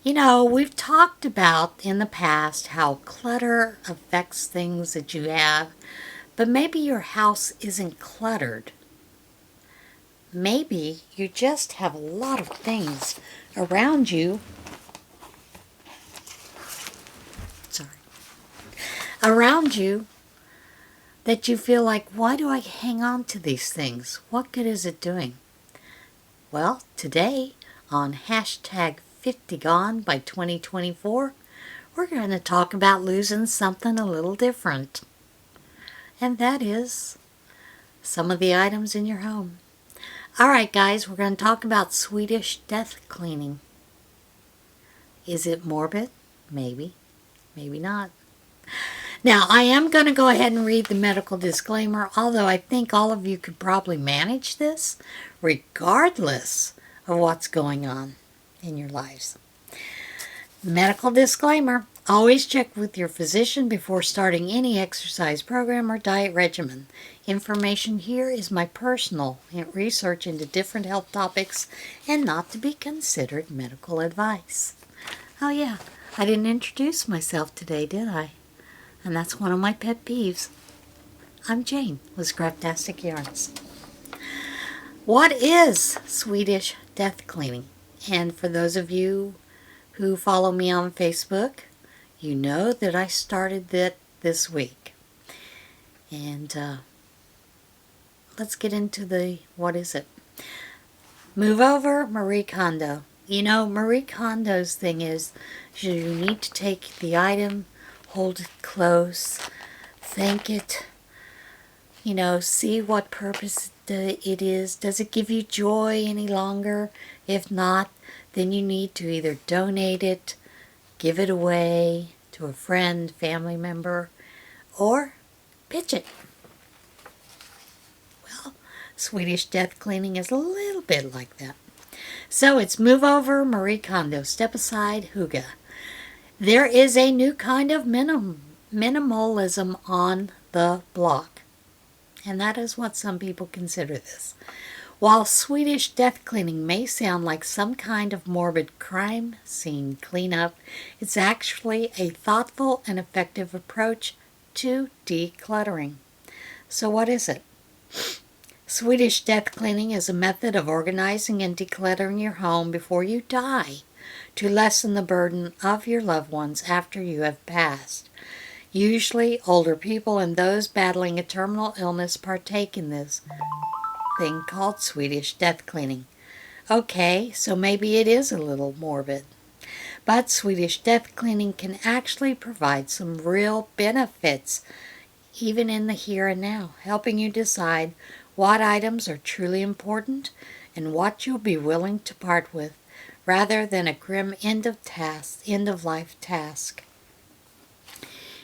You know, we've talked about in the past how clutter affects things that you have, but maybe your house isn't cluttered. Maybe you just have a lot of things around you. Sorry. Around you that you feel like, why do I hang on to these things? What good is it doing? Well, today on hashtag 50 Gone by 2024, we're going to talk about losing something a little different. And that is some of the items in your home. Alright guys, we're going to talk about Swedish death cleaning. Is it morbid? Maybe. Maybe not. Now, I am going to go ahead and read the medical disclaimer, although I think all of you could probably manage this regardless of what's going on in your lives. Medical disclaimer: always check with your physician before starting any exercise program or diet regimen. Information here is my personal research into different health topics and not to be considered medical advice. Oh yeah, I didn't introduce myself today, did I? And that's one of my pet peeves. I'm Jane with Scraptasticyarns. What is Swedish death cleaning? And for those of you who follow me on Facebook, you know that I started that this week. And let's get into what is it? Move over Marie Kondo. You know, Marie Kondo's thing is you need to take the item, hold it close, think it, see what purpose it is. Does it give you joy any longer? If not, then you need to either donate it, give it away to a friend, family member, or pitch it. Well, Swedish death cleaning is a little bit like that. So it's move over Marie Kondo, step aside hygge. There is a new kind of minimalism on the block, and that is what some people consider this. While Swedish death cleaning may sound like some kind of morbid crime scene cleanup, it's actually a thoughtful and effective approach to decluttering. So what is it? Swedish death cleaning is a method of organizing and decluttering your home before you die to lessen the burden of your loved ones after you have passed. Usually, older people and those battling a terminal illness partake in this thing called Swedish death cleaning. Okay, so maybe it is a little morbid. But Swedish death cleaning can actually provide some real benefits, even in the here and now, helping you decide what items are truly important and what you'll be willing to part with, rather than a grim end-of-life task.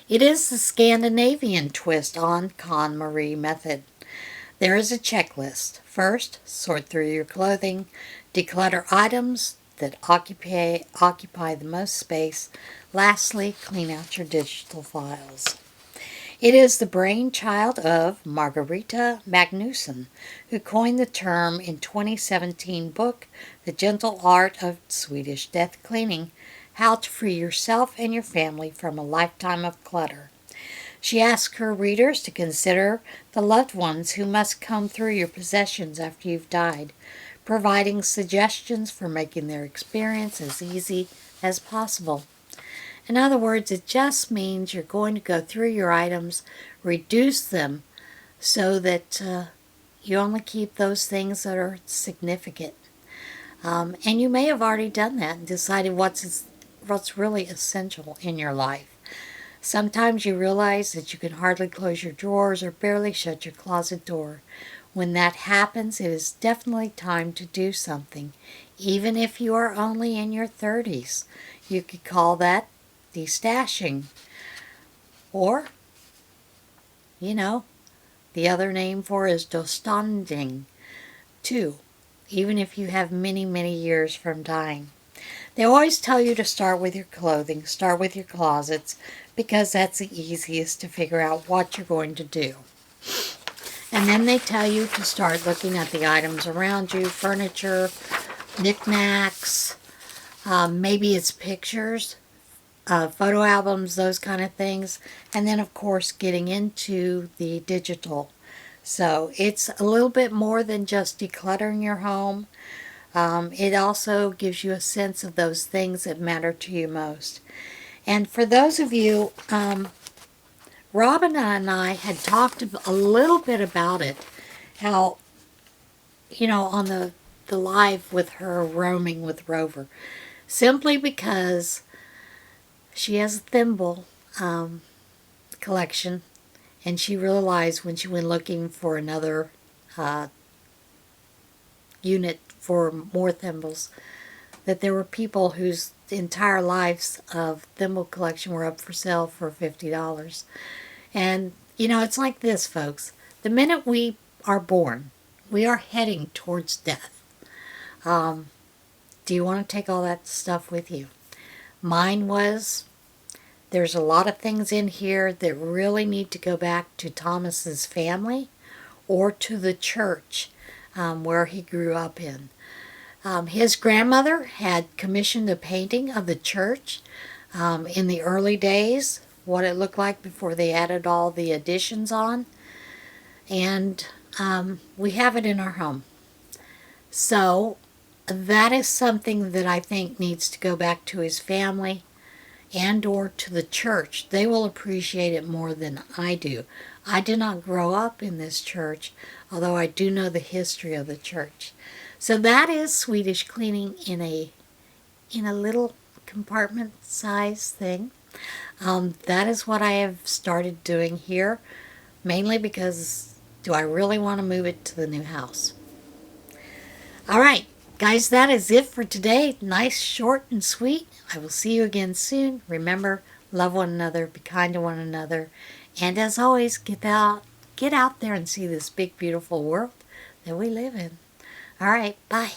It is the Scandinavian twist on KonMari method. There is a checklist. First, sort through your clothing, declutter items that occupy the most space. Lastly, clean out your digital files. It is the brainchild of Margareta Magnusson, who coined the term in 2017 book, The Gentle Art of Swedish Death Cleaning, How to Free Yourself and Your Family from a Lifetime of Clutter. She asks her readers to consider the loved ones who must come through your possessions after you've died, providing suggestions for making their experience as easy as possible. In other words, it just means you're going to go through your items, reduce them so that you only keep those things that are significant. And you may have already done that and decided what's really essential in your life. Sometimes you realize that you can hardly close your drawers or barely shut your closet door. When that happens, it is definitely time to do something, even if you are only in your 30s. You could call that destashing, or, the other name for is dostanding, too, even if you have many, many years from dying. They always tell you to start with your clothing, start with your closets, because that's the easiest to figure out what you're going to do. And then they tell you to start looking at the items around you, furniture, knickknacks, Maybe it's pictures, photo albums, those kind of things. And then, of course, getting into the digital. So it's a little bit more than just decluttering your home. It also gives you a sense of those things that matter to you most. And for those of you, Robin and I had talked a little bit about it. How, on the live with her roaming with Rover. Simply because she has a thimble collection, and she realized when she went looking for another unit for more thimbles that there were people whose entire lives of thimble collection were up for sale for $50. And, it's like this, folks. The minute we are born, we are heading towards death. Do you want to take all that stuff with you? Mine was, there's a lot of things in here that really need to go back to Thomas's family or to the church where he grew up in. His grandmother had commissioned a painting of the church in the early days, what it looked like before they added all the additions on. And we have it in our home. So that is something that I think needs to go back to his family and or to the church. They will appreciate it more than I do. I did not grow up in this church, although I do know the history of the church. So that is Swedish cleaning in a little compartment size thing. That is what I have started doing here, mainly because do I really want to move it to the new house? All right, guys, that is it for today. Nice, short, and sweet. I will see you again soon. Remember, love one another, be kind to one another, and as always, get out there and see this big, beautiful world that we live in. All right, bye.